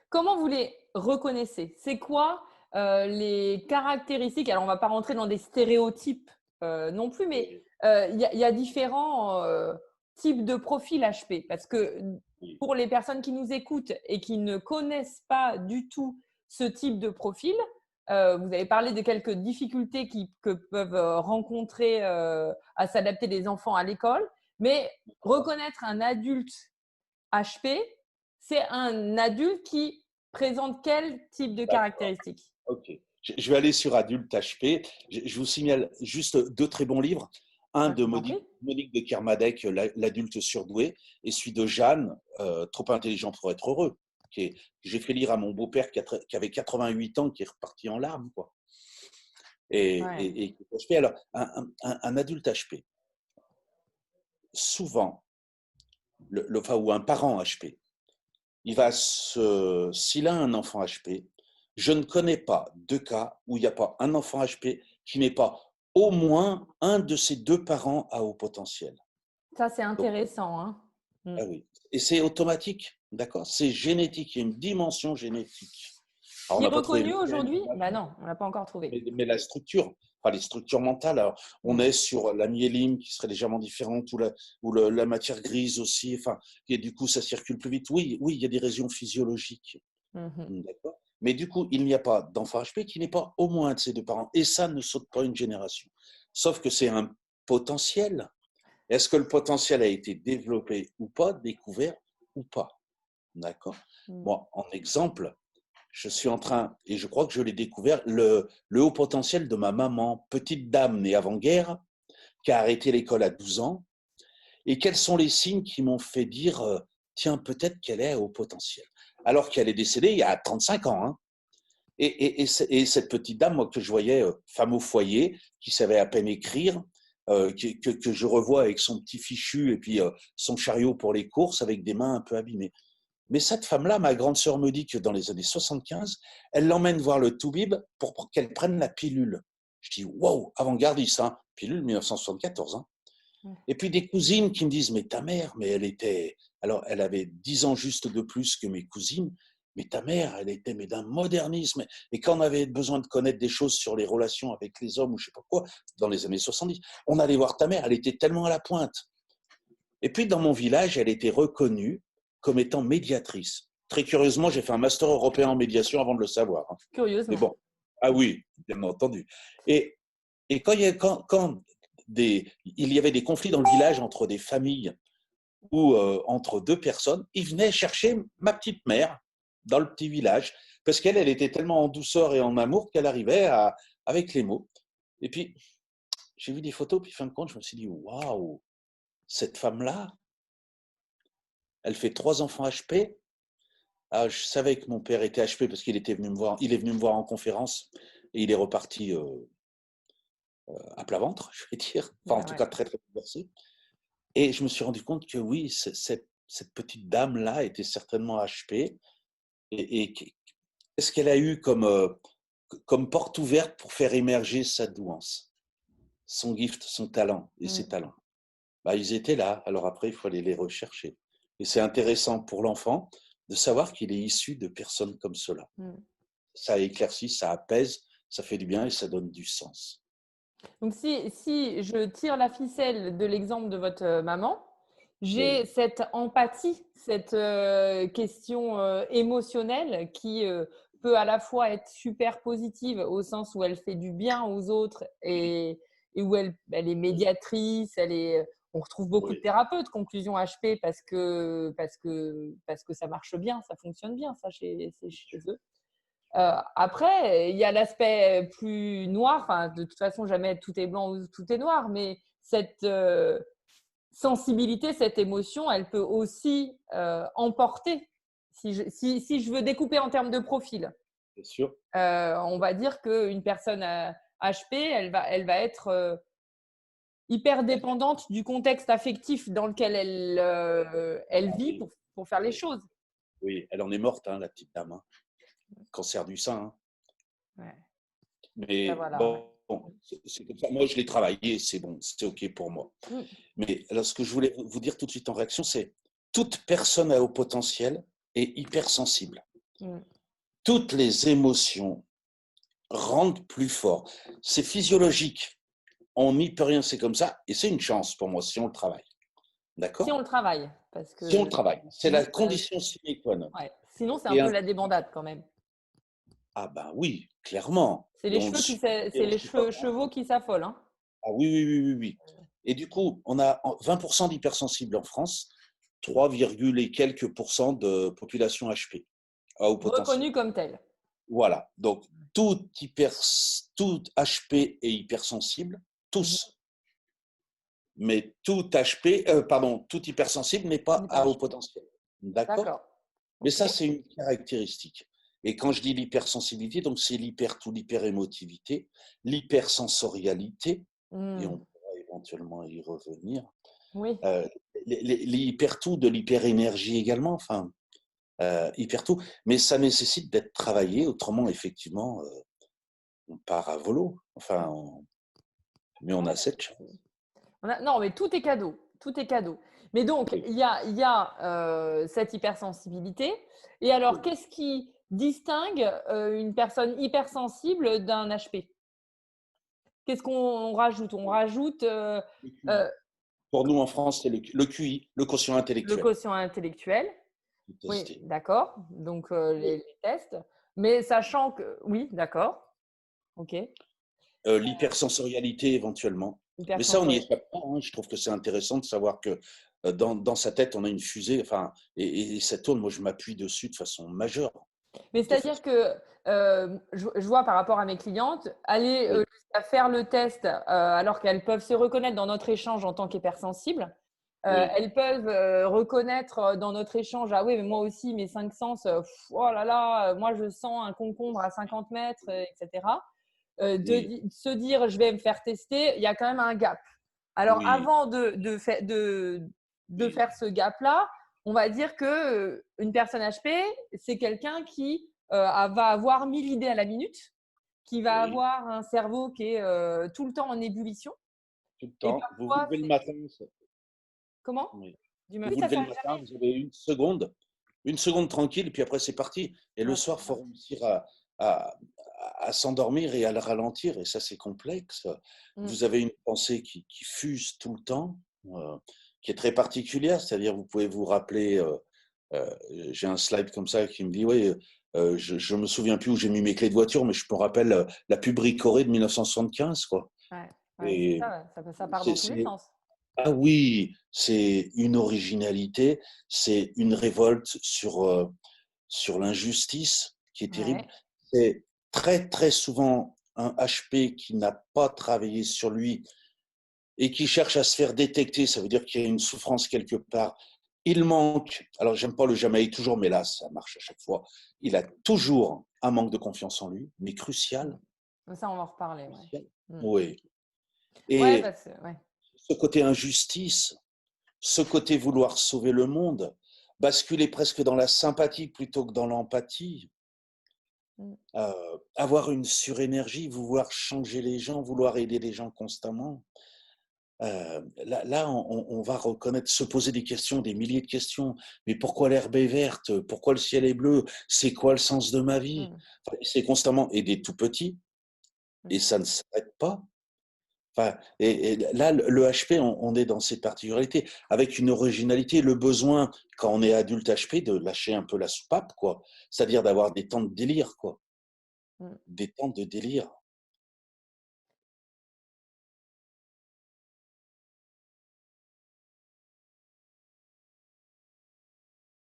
comment vous les reconnaissez? C'est quoi, les caractéristiques? Alors on va pas rentrer dans des stéréotypes, non plus, mais, Oui, il y a différents, types de profils HP. Parce que, oui, pour les personnes qui nous écoutent et qui ne connaissent pas du tout ce type de profil, vous avez parlé de quelques difficultés que peuvent, rencontrer, à s'adapter les enfants à l'école, mais d'accord. reconnaître un adulte HP, c'est un adulte qui présente quel type de D'accord. caractéristiques? OK. Je vais aller sur adulte HP. Je vous signale juste 2 très bons livres. Un Bah, je de vous en prie. Monique de Kermadec, L'adulte surdoué, et celui de Jeanne, Trop intelligent pour être heureux, que j'ai fait lire à mon beau-père qui avait 88 ans, qui est reparti en larmes, quoi. Ouais. Et HP. Alors, un adulte HP, souvent, enfin, ou un parent HP, s'il a un enfant HP, je ne connais pas de cas où il n'y a pas un enfant HP qui n'ait pas au moins un de ses 2 parents à haut potentiel. Ça, c'est Donc, intéressant, hein. Mmh. ah oui, et c'est automatique, d'accord? C'est génétique, il y a une dimension génétique. Alors on Qui est n'a pas trouvé reconnu lequel, aujourd'hui? Bah, non, on l'a pas encore trouvé. mais la structure, enfin les structures mentales. Alors, on Mmh. est sur la myéline qui serait légèrement différente, la matière grise aussi, enfin, et du coup ça circule plus vite. Oui, oui, il y a des raisons physiologiques. Mmh mh. D'accord. Mais du coup, il n'y a pas d'enfant HP qui n'ait pas au moins un de ses 2 parents, et ça ne saute pas une génération. Sauf que c'est un potentiel. Est-ce que le potentiel a été développé ou pas, découvert ou pas? D'accord. Mmh. Bon, en exemple, je suis en train, et je crois que je l'ai découvert, le haut potentiel de ma maman, petite dame née avant-guerre, qui a arrêté l'école à 12 ans. Et quels sont les signes qui m'ont fait dire, tiens, peut-être qu'elle est à haut potentiel? Alors qu'elle est décédée il y a 35 ans, hein. Et cette petite dame, moi, que je voyais, femme au foyer, qui savait à peine écrire, que je revois avec son petit fichu et puis son chariot pour les courses avec des mains un peu abîmées. Mais cette femme-là, ma grande sœur me dit que dans les années 75, elle l'emmène voir le toubib pour qu'elle prenne la pilule. Je dis, waouh, avant-gardiste, hein, pilule 1974. Hein. Ouais. Et puis des cousines qui me disent, mais ta mère, mais elle était, alors elle avait 10 ans juste de plus que mes cousines, mais ta mère, elle était mais d'un modernisme. Et quand on avait besoin de connaître des choses sur les relations avec les hommes ou je sais pas quoi, dans les années 70, on allait voir ta mère, elle était tellement à la pointe. Et puis dans mon village, elle était reconnue comme étant médiatrice. Très curieusement, j'ai fait un master européen en médiation avant de le savoir. Hein. Mais Curieusement. bon, ah oui, bien entendu. Et, et quand il y avait des conflits dans le village entre des familles ou entre 2 personnes, ils venaient chercher ma petite mère dans le petit village parce qu'elle, elle était tellement en douceur et en amour qu'elle arrivait avec les mots. Et puis, j'ai vu des photos, puis fin de compte, je me suis dit, waouh, cette femme-là, elle fait 3 enfants HP. Ah, je savais que mon père était HP parce qu'il était venu me voir, il est venu me voir en conférence et il est reparti à plat ventre, je vais dire, enfin en Bah, tout ouais. cas très très bouleversé. Et je me suis rendu compte que oui, cette petite dame-là était certainement HP. Et qu'est-ce qu'elle a eu comme porte ouverte pour faire émerger sa douance, son gift, son talent et ses Mmh. talents? Bah, ils étaient là. Alors après, il faut aller les rechercher. Et c'est intéressant pour l'enfant de savoir qu'il est issu de personnes comme cela. Mmh. Ça éclaircit, ça apaise, ça fait du bien et ça donne du sens. Donc si je tire la ficelle de l'exemple de votre, maman, Oui, j'ai cette empathie, cette, question, émotionnelle qui, peut à la fois être super positive au sens où elle fait du bien aux autres oui, et où elle est oui, médiatrice, elle est, on retrouve beaucoup de oui, thérapeutes conclusion HP parce que ça marche bien, ça fonctionne bien ça chez eux. Après, il y a l'aspect plus noir, enfin, de toute façon, jamais tout est blanc ou tout est noir, mais cette, sensibilité, cette émotion, elle peut aussi, emporter. Si je veux découper en termes de profil, bien sûr. on va dire qu'une personne, HP, elle va être, hyper dépendante du contexte affectif dans lequel elle Ah vit oui, pour faire les oui, choses. oui, elle en est morte, hein, la petite dame, hein. Cancer du sein, hein. Ouais, bah, Mais voilà, ouais. bon, c'est comme ça. Moi, je l'ai travaillé, c'est bon, c'est OK pour moi. Mmh. Mais alors, ce que je voulais vous dire tout de suite en réaction, c'est toute personne à haut potentiel est hypersensible. Mm. Toutes les émotions rendent plus fort. C'est physiologique. On n'y peut rien, c'est comme ça. Et c'est une chance pour moi si on le travaille. Si on D'accord? le travaille, parce Si on le que travaille. C'est sinon, la condition sine qua non. ouais. Sinon, c'est un Et peu un- la débandade quand même. ah ben oui, clairement. C'est Et les on le cheveux suit, et c'est on les suit pas. chevaux qui s'affolent, hein. Ah oui, oui, oui, oui, oui. Et du coup, on a 20% d'hypersensibles en France, 3, et quelques pourcents de population HP, à haut potentiel. Reconnu comme tel. Voilà. Donc, tout HP est hypersensible, Mhm. tous. Mais tout HP, pardon, tout hypersensible n'est pas N'est pas à haut acheté. potentiel. D'accord? D'accord. Mais Ok. ça, c'est une caractéristique. Et quand je dis l'hypersensibilité, donc c'est l'hyperémotivité, l'hypersensorialité, et on Hmm. pourra éventuellement y revenir. Oui. Euh, l'hypertout de l'hyperénergie également, enfin, hypertout. Mais ça nécessite d'être travaillé, autrement, effectivement, on part à volo. Enfin, mais on Ouais, a cette chance. non, mais tout est cadeau. Tout est cadeau. Mais donc, Oui, il y a cette hypersensibilité. Et alors, oui. qu'est-ce qui distingue une personne hypersensible d'un HP? Qu'est-ce qu'on rajoute? On rajoute Le QI. euh, Pour nous, en France, c'est le QI, le quotient le intellectuel. quotient intellectuel. Oui, Testé. d'accord. Donc, Oui. les tests. Mais sachant que… Oui, d'accord. OK. L'hypersensorialité éventuellement. Mais ça, on n'y Hypersensoriel. échappe pas, hein. Je trouve que c'est intéressant de savoir que dans sa tête, on a une fusée, enfin, et ça tourne. Moi, je m'appuie dessus de façon majeure. Mais De façon... c'est-à-dire que je vois par rapport à mes clientes, aller Oui, jusqu'à faire le test alors qu'elles peuvent se reconnaître dans notre échange en tant qu'hypersensibles. oui, Elles peuvent reconnaître dans notre échange, ah oui, mais moi aussi, mes cinq sens, oh là là, moi je sens un concombre à 50 mètres, etc. oui, De se dire, je vais me faire tester, il y a quand même un gap. Alors, oui, avant de oui, faire ce gap-là, on va dire que une personne HP, c'est quelqu'un qui va avoir 1000 idées à la minute, qui va oui. avoir un cerveau qui est tout le temps en ébullition. Tout le Et temps. Vous vous parfois, levez le c'est… matin. Comment? Oui. Dis-moi, Vous oui, vous ça levez le s'arrête matin, jamais. vous avez une seconde tranquille, et puis après, c'est parti. Et le Ouais, soir, c'est il faut ça. réussir à, à s'endormir et à le ralentir. Et ça, c'est complexe. Mm. Vous avez une pensée qui fuse tout le temps, qui est très particulière. C'est-à-dire, vous pouvez vous rappeler, euh, j'ai un slide comme ça qui me dit, oui, je me souviens plus où j'ai mis mes clés de voiture, mais je me rappelle la pub Ricoré de 1975, quoi. Ouais, ouais, c'est Et ça, ça part c'est, dans tous les c'est- sens. ah oui, c'est une originalité, c'est une révolte sur l'injustice qui est terrible. Ouais. C'est très, très souvent un HP qui n'a pas travaillé sur lui et qui cherche à se faire détecter. Ça veut dire qu'il y a une souffrance quelque part. Il manque, alors j'aime pas le Jamaïque toujours, mais là, ça marche à chaque fois. Il a toujours un manque de confiance en lui, mais crucial. Mm. Ça, on va en reparler. Ouais. Crucial. Mm. Oui. Ouais, Et parce que… ouais. ce côté injustice, ce côté vouloir sauver le monde, basculer presque dans la sympathie plutôt que dans l'empathie, Mm. avoir une surénergie, vouloir changer les gens, vouloir aider les gens constamment. Là, on va reconnaître, se poser des questions, des milliers de questions. Mais pourquoi l'herbe est verte? Pourquoi le ciel est bleu? C'est quoi le sens de ma vie? Mm. Enfin, c'est constamment aider tout petit et Mm. ça ne s'arrête pas. Enfin, et là, le HP, on est dans cette particularité, avec une originalité, le besoin, quand on est adulte HP, de lâcher un peu la soupape, quoi. C'est-à-dire d'avoir des temps de délire, quoi. Mm. Des temps de délire.